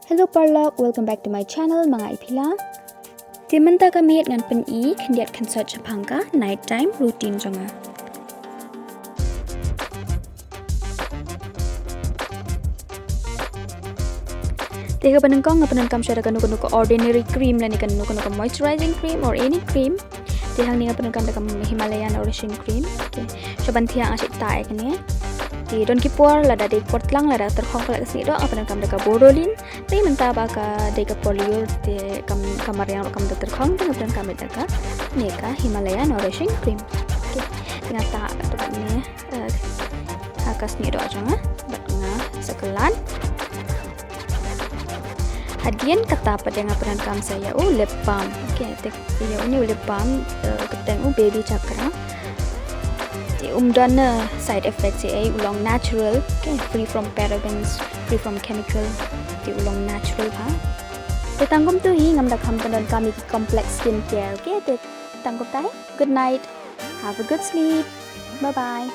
Hello Parla, welcome back to my channel Mga Ipila. Timanta kami ngan pen-i kandiat kan search pangka nighttime routine jonga. Tega panengkong ngapanengkam syara kanu ordinary cream lani kanu moisturizing cream or any cream. Tihang ni ngapanengkam dakam Himalayan nourishing cream. Okay. Soban tiang asyik tae kani. Di don kipor lada de portlang lada terkhong pala kesini do apa nakam deka borolin tapi mentah baka deka poliur de kamar yang rakam terkhong dengan dan kami deka neka Himalayan nourishing cream. Okey, dengan tak tempat ni hakas ni do aja ngah batnga sekelan. Hadian kata pada yang apa nakam saya lip balm. Okey, tek ini lip balm ketemu baby chakra. Umdana side effects ulang natural, okay, free from parabens, free from chemical, ulang natural ha. Tetangkum tu ngam dak ham dan kami complex skin care, okay. Tetangkum tai. Good night. Have a good sleep. Bye bye.